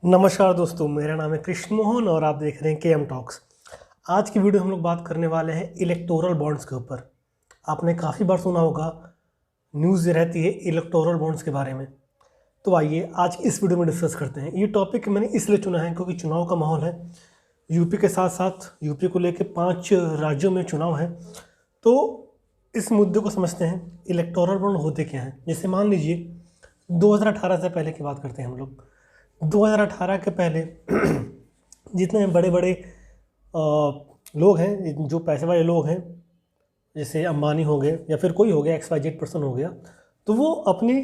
नमस्कार दोस्तों, मेरा नाम है कृष्ण मोहन और आप देख रहे हैं के एम टॉक्स। आज की वीडियो हम लोग बात करने वाले हैं इलेक्टोरल बॉन्ड्स के ऊपर। आपने काफ़ी बार सुना होगा, न्यूज़ रहती है इलेक्टोरल बॉन्ड्स के बारे में। तो आइए आज इस वीडियो में डिस्कस करते हैं। ये टॉपिक मैंने इसलिए चुना है क्योंकि चुनाव का माहौल है। यूपी के साथ साथ यूपी को लेकर 5 राज्यों में चुनाव है। तो इस मुद्दे को समझते हैं, इलेक्टोरल बॉन्ड होते क्या हैं। जैसे मान लीजिए 2018 से पहले की बात करते हैं हम लोग। 2018 के पहले जितने बड़े बड़े लोग हैं, जो पैसे वाले लोग हैं, जैसे अंबानी हो गए या फिर कोई हो गया, XYZ पर्सन हो गया, तो वो अपनी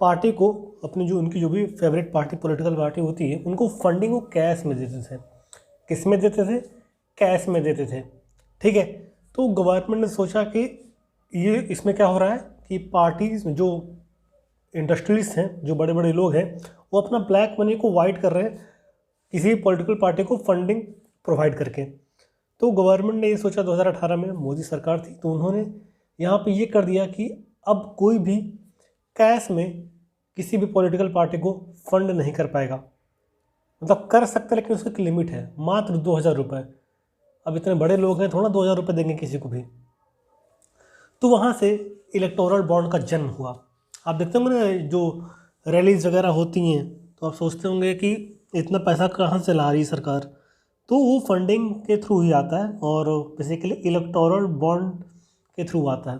पार्टी को, अपनी जो उनकी जो भी फेवरेट पार्टी, पॉलिटिकल पार्टी होती है, उनको फंडिंग को कैश में देते थे। किस में देते थे? कैश में देते थे। ठीक है। तो गवर्नमेंट ने सोचा कि ये इसमें क्या हो रहा है कि पार्टीज, जो इंडस्ट्रीज हैं, जो बड़े बड़े लोग हैं, वो अपना ब्लैक मनी को वाइट कर रहे हैं किसी पॉलिटिकल पार्टी को फंडिंग प्रोवाइड करके। तो गवर्नमेंट ने ये सोचा, 2018 में मोदी सरकार थी, तो उन्होंने यहाँ पे ये कर दिया कि अब कोई भी कैश में किसी भी पॉलिटिकल पार्टी को फंड नहीं कर पाएगा। मतलब कर सकते, लेकिन उसकी एक लिमिट है, मात्र 2000 रुपये। अब इतने बड़े लोग हैं, थोड़ा 2000 रुपये देंगे किसी को भी। तो वहाँ से इलेक्टोरल बॉन्ड का जन्म हुआ। आप देखते होंगे ना, जो रैलीज वगैरह होती हैं, तो आप सोचते होंगे कि इतना पैसा कहाँ से ला रही सरकार। तो वो फंडिंग के थ्रू ही आता है और बेसिकली इलेक्टोरल बॉन्ड के थ्रू आता है।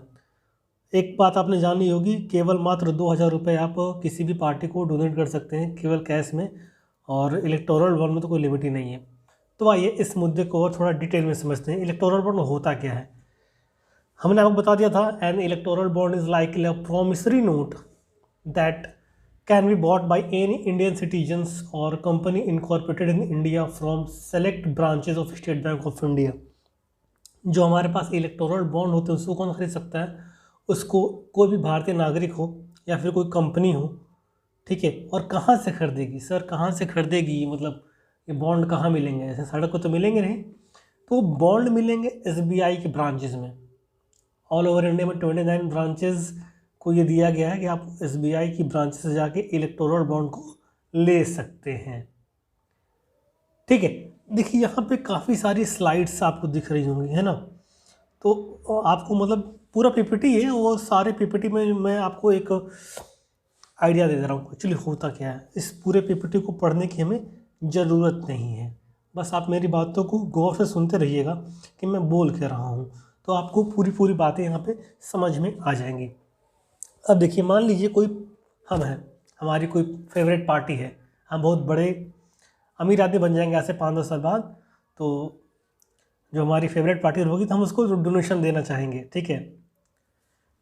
एक बात आपने जानी होगी, केवल मात्र 2000 रुपये आप किसी भी पार्टी को डोनेट कर सकते हैं, केवल कैश में, और इलेक्टोरल बॉन्ड में तो कोई लिमिट ही नहीं है। तो आइए इस मुद्दे को और थोड़ा डिटेल में समझते हैं। इलेक्टोरल बॉन्ड होता क्या है। हमने आपको बता दिया था, N electoral bond is like a promissory note that can be bought by any Indian citizens or company incorporated in India from select branches of State Bank of India। जो हमारे पास इलेक्टोरल बॉन्ड होते हैं उसको कौन खरीद सकता है? उसको कोई भी भारतीय नागरिक हो या फिर कोई कंपनी हो। ठीक है। और कहाँ से खरीदेगी सर, कहाँ से खरीदेगी? मतलब ये बॉन्ड कहाँ मिलेंगे? ऐसे सड़क को तो मिलेंगे नहीं। तो बॉन्ड मिलेंगे SBI के ब्रांचेज में। ऑल ओवर इंडिया में 29 ब्रांचेस को ये दिया गया है कि आप SBI की ब्रांच से जाके इलेक्टोरल बॉन्ड को ले सकते हैं। ठीक है। देखिए यहाँ पे काफ़ी सारी स्लाइड्स आपको दिख रही होंगी, है ना। तो आपको मतलब पूरा PPT है, वो सारे PPT में मैं आपको एक आइडिया दे रहा हूँ एक्चुअली होता क्या है। इस पूरे PPT को पढ़ने की हमें ज़रूरत नहीं है, बस आप मेरी बातों को गौर से सुनते रहिएगा कि मैं बोल के रहा हूँ, तो आपको पूरी पूरी बातें यहाँ पे समझ में आ जाएंगी। अब देखिए, मान लीजिए कोई हम हैं, हमारी कोई फेवरेट पार्टी है, हम बहुत बड़े अमीर आदमी बन जाएंगे आज से 5-10 साल बाद। तो जो हमारी फेवरेट पार्टी होगी, तो हम उसको डोनेशन देना चाहेंगे। ठीक है।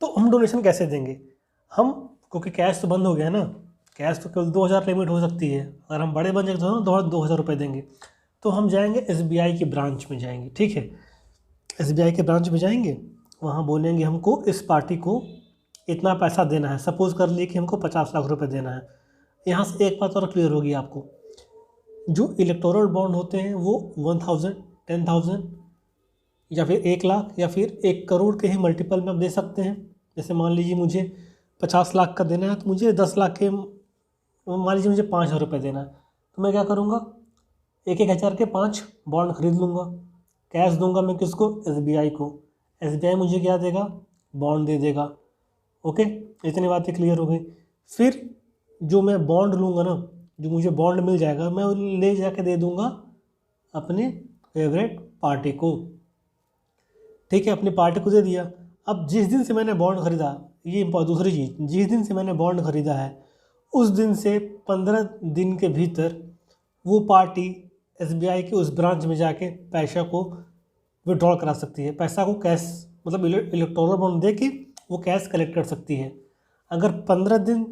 तो हम डोनेशन कैसे देंगे? हम, क्योंकि कैश तो बंद हो गया ना, कैश तो केवल 2000 लिमिट हो सकती है। अगर हम बड़े बन जाएंगे तो 2000 रुपये देंगे। तो हम जाएंगे SBI की ब्रांच में जाएंगे। ठीक है। SBI के ब्रांच में जाएंगे, वहाँ बोलेंगे हमको इस पार्टी को इतना पैसा देना है। सपोज़ कर लिए कि हमको 50 लाख रुपए देना है। यहाँ से एक बात और क्लियर होगी आपको, जो इलेक्टोरल बॉन्ड होते हैं वो 1000, 10,000 या फिर 1 लाख या फिर 1 करोड़ के ही मल्टीपल में आप दे सकते हैं। जैसे मान लीजिए मुझे 50 लाख का देना है, तो मुझे 10 लाख के, मान लीजिए मुझे 5,000 रुपये देना है, तो मैं क्या करूँगा, 1-1 हज़ार के 5 बॉन्ड खरीद लूँगा। कैश दूंगा मैं किसको? SBI को। SBI मुझे क्या देगा? बॉन्ड दे देगा। ओके, इतनी बातें क्लियर हो गई। फिर जो मैं बॉन्ड लूँगा ना, जो मुझे बॉन्ड मिल जाएगा, मैं ले जाके दे दूँगा अपने फेवरेट पार्टी को। ठीक है, अपनी पार्टी को दे दिया। अब जिस दिन से मैंने बॉन्ड खरीदा, ये दूसरी चीज़, जिस दिन से मैंने बॉन्ड खरीदा है, उस दिन से 15 दिन के भीतर वो पार्टी SBI के उस ब्रांच में जाके पैसा को विड्रॉल करा सकती है। पैसा को कैश, मतलब इलेक्टोरल बॉन्ड दे के वो कैश कलेक्ट कर सकती है। अगर 15 दिन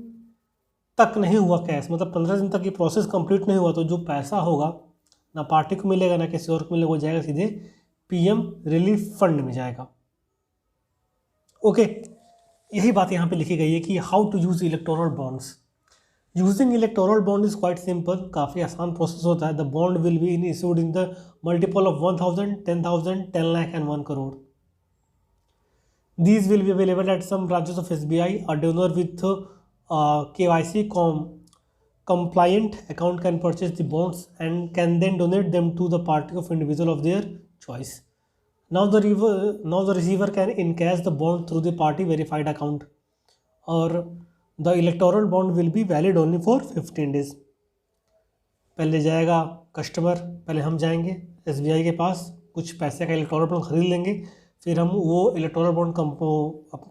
तक नहीं हुआ कैश, मतलब 15 दिन तक ये प्रोसेस कंप्लीट नहीं हुआ, तो जो पैसा होगा ना पार्टी को मिलेगा ना किसी और को मिलेगा, वो जाएगा सीधे PM रिलीफ फंड में जाएगा। ओके, यही बात यहाँ पे लिखी गई है कि how to use electoral bonds. Using electoral bond is quite simple, काफ़ी आसान प्रोसेस होता है। The bond will be issued in the multiple of 1000, 10,000, 10 lakh and 1 crore. These will be available at some branches of SBI. A donor with KYC compliant account can purchase the bonds and can then donate them to the party of individual of their choice. Now the receiver can encash the bond through the party verified account, or the electoral bond will be valid only for 15 days. पहले जाएगा customer, पहले हम जाएंगे SBI के पास, कुछ पैसे का electoral bond खरीद लेंगे, फिर हम वो इलेक्टोरल बॉन्ड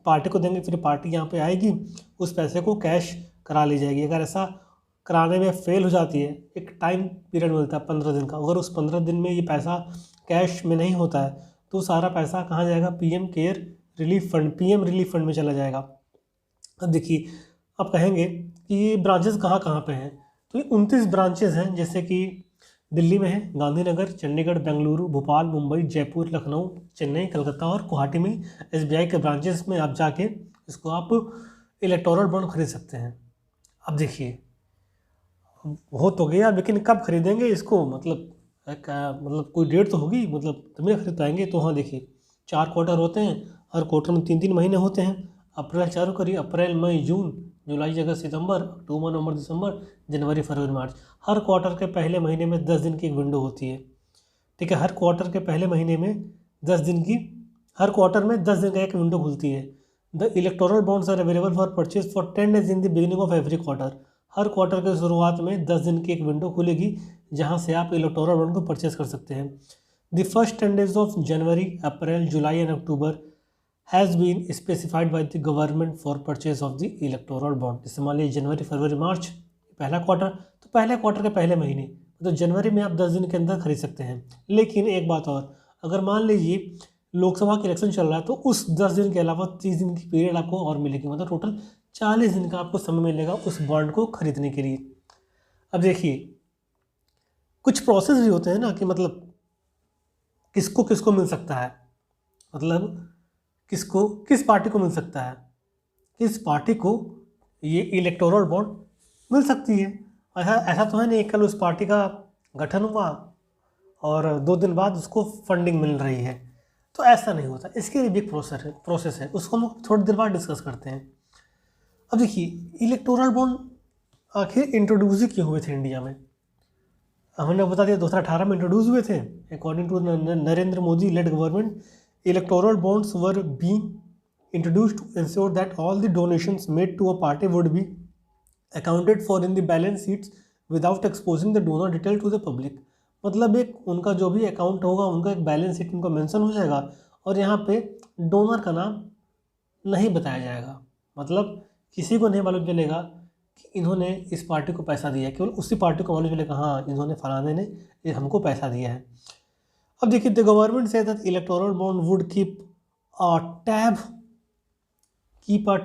पार्टी को देंगे, फिर पार्टी यहाँ पे आएगी, उस पैसे को कैश करा ली जाएगी। अगर ऐसा कराने में फेल हो जाती है, एक टाइम पीरियड मिलता है 15 दिन का, अगर उस 15 दिन में ये पैसा कैश में नहीं होता है तो सारा पैसा कहाँ जाएगा? PM रिलीफ फंड में चला जाएगा। अब देखिए, आप कहेंगे कि ये ब्रांचेस कहाँ कहाँ पे हैं, तो ये 29 ब्रांचेस हैं, जैसे कि दिल्ली में है, गांधीनगर, चंडीगढ़, बेंगलुरु, भोपाल, मुंबई, जयपुर, लखनऊ, चेन्नई, कलकत्ता और गुवाहाटी में SBI के ब्रांचेस में आप जाके इसको आप इलेक्टोरल बॉन्ड खरीद सकते हैं। अब देखिए, हो तो गया, लेकिन कब खरीदेंगे इसको? मतलब कोई डेट तो होगी, मतलब तभी खरीद पाएंगे। तो हाँ देखिए, 4 क्वार्टर होते हैं, हर क्वार्टर में 3-3 महीने होते हैं। अप्रैल चालू करिए, अप्रैल, मई, जून, जुलाई, अगस्त, सितंबर, अक्टूबर, नवंबर, दिसंबर, जनवरी, फरवरी, मार्च। हर क्वार्टर के पहले महीने में 10 दिन की एक विंडो होती है, ठीक है। हर क्वार्टर के पहले महीने में 10 दिन की, हर क्वार्टर में 10 दिन का एक विंडो खुलती है। The electoral bonds are available for purchase for 10 days in the beginning of every quarter. हर क्वार्टर के शुरुआत में 10 दिन की एक विंडो खुलेगी जहां से आप इलेक्टोरल बॉन्ड को परचेज कर सकते हैं। The first 10 days of January, April, July and October has been specified by the government for purchase of the electoral bond. जैसे मान लीजिए जनवरी, फरवरी, मार्च पहला क्वार्टर, तो पहले क्वार्टर के पहले महीने, तो जनवरी में आप 10 दिन के अंदर खरीद सकते हैं। लेकिन एक बात और, अगर मान लीजिए लोकसभा का इलेक्शन चल रहा है तो उस 10 दिन के अलावा 30 दिन की पीरियड आपको और मिलेगी, मतलब टोटल 40 दिन का आपको समय मिलेगा उस बॉन्ड को खरीदने के लिए। अब देखिए, कुछ प्रोसेस भी होते हैं ना, कि मतलब किसको किसको मिल सकता है, मतलब किसको, किस पार्टी को मिल सकता है, किस पार्टी को ये इलेक्टोरल बॉन्ड मिल सकती है। ऐसा तो है नहीं कल उस पार्टी का गठन हुआ और 2 दिन बाद उसको फंडिंग मिल रही है, तो ऐसा नहीं होता। इसके लिए भी एक प्रोसेस है, उसको हम थोड़ी देर बाद डिस्कस करते हैं। अब देखिए, इलेक्टोरल बॉन्ड आखिर इंट्रोड्यूस ही क्यों हुए थे इंडिया में? हमने बता दिया 2018 में इंट्रोड्यूस हुए थे। According to Narendra Modi led government, electoral bonds were being introduced to ensure that all the donations made to a party would be accounted for in the balance sheets without exposing the donor detail to the public। मतलब एक उनका जो भी account होगा, उनका एक balance sheet उनका mention हो जाएगा और यहाँ पे डोनर का नाम नहीं बताया जाएगा। मतलब किसी को नहीं मालूम चलेगा कि इन्होंने इस पार्टी को पैसा दिया है, केवल उसी पार्टी को मालूम चलेगा हाँ इन्होंने फलाने ने ये हमको पैसा दिया है। अब देखिए, the government say that electoral bond would keep a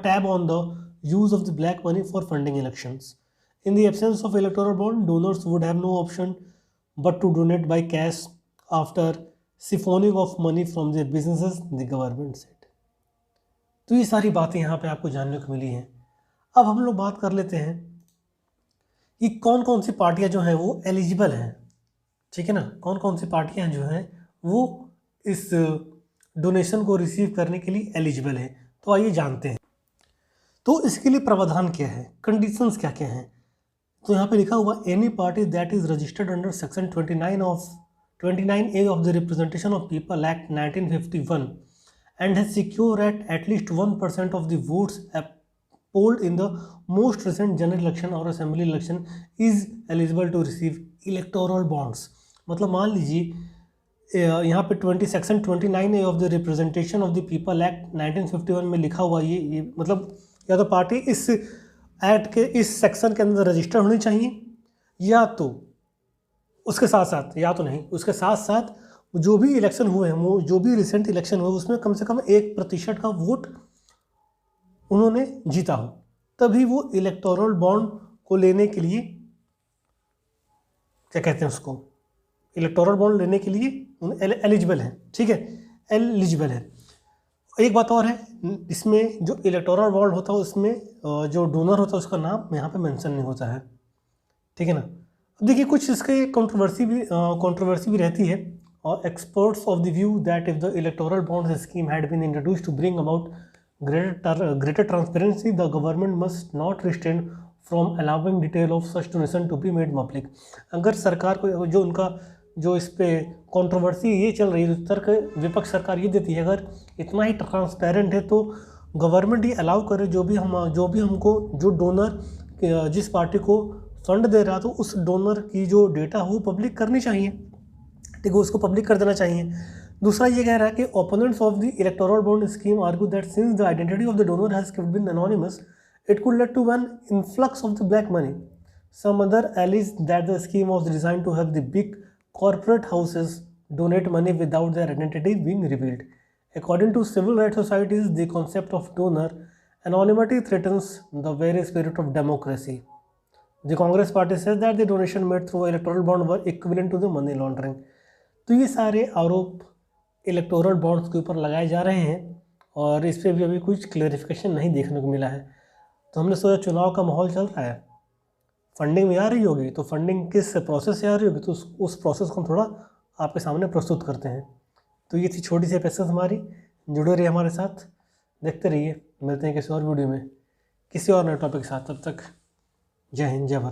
tab on the use of the black money for funding elections. In the absence of electoral bond, donors would have no option but to donate by cash after siphoning of money from their businesses, the government said। तो ये सारी बातें यहाँ पे आपको जानने को मिली हैं। अब हम लोग बात कर लेते हैं कि कौन कौन सी पार्टियाँ जो हैं वो एलिजिबल हैं, ठीक है ना, कौन कौन सी पार्टियाँ जो हैं वो इस डोनेशन को रिसीव करने के लिए एलिजिबल है। तो आइए जानते हैं। तो इसके लिए प्रावधान क्या है, कंडीशंस क्या क्या हैं? तो यहाँ पे लिखा हुआ, any party that is registered under section 29A of the representation of people act 1951 and has secure at least 1% of the votes polled in the most recent general election और assembly election is eligible to receive electoral bonds. मतलब मान लीजिए यहाँ पे section 29A of the representation of the people act 1951 में लिखा हुआ ये मतलब या तो पार्टी इस एक्ट के इस सेक्शन के अंदर रजिस्टर होनी चाहिए, या तो उसके साथ साथ, या तो नहीं उसके साथ साथ जो भी इलेक्शन हुए हैं, वो जो भी रिसेंट इलेक्शन हुए उसमें कम से कम 1% का वोट उन्होंने जीता हो, तभी वो इलेक्टोरल बॉन्ड को लेने के लिए, क्या कहते हैं उसको, इलेक्टोरल बॉन्ड लेने के लिए एलिजिबल है, ठीक है, एलिजिबल है। एक बात और है, इसमें जो इलेक्टोरल बॉन्ड होता है उसमें जो डोनर होता है उसका नाम यहाँ पे मेंशन नहीं होता है, ठीक है ना। अब देखिए, कुछ इसके कंट्रोवर्सी भी रहती है, और experts of the view that if the electoral bond scheme had been introduced to bring about greater transparency, the government must not restrain from allowing detail of such donation to be made public. अगर सरकार को जो उनका जो इस पे controversy ये चल रही है, तर्क विपक्ष सरकार ये देती है, अगर इतना ही ट्रांसपेरेंट है तो गवर्नमेंट ये अलाउ करे जो भी हमको जो डोनर जिस पार्टी को फंड दे रहा, तो उस डोनर की जो डेटा हो पब्लिक करनी चाहिए, ठीक है, उसको पब्लिक कर देना चाहिए। दूसरा ये कह रहा है कि opponents of the electoral bond scheme argue that since the identity of the donor has been anonymous it could lead to an influx of the black money. Some other allies that the scheme was designed to help the big corporate houses donate money without their identity being revealed. According to civil rights societies, the concept of donor anonymity threatens the very spirit of democracy. The Congress party says that the donation made through electoral bond were equivalent to the money laundering. तो ये सारे आरोप electoral bonds के ऊपर लगाए जा रहे हैं और इस पर भी अभी कुछ क्लैरिफिकेशन नहीं देखने को मिला है। तो हमने सोचा चुनाव का माहौल चल रहा है, फंडिंग में आ रही होगी, तो फंडिंग किस प्रोसेस से आ रही होगी, तो उस प्रोसेस को हम थोड़ा आपके सामने प्रस्तुत करते हैं। तो ये थी छोटी सी एपिसोड हमारी, जुड़े रहिए हमारे साथ, देखते रहिए। मिलते हैं किसी और वीडियो में किसी और नए टॉपिक के साथ। तब तक जय हिंद, जय भारत।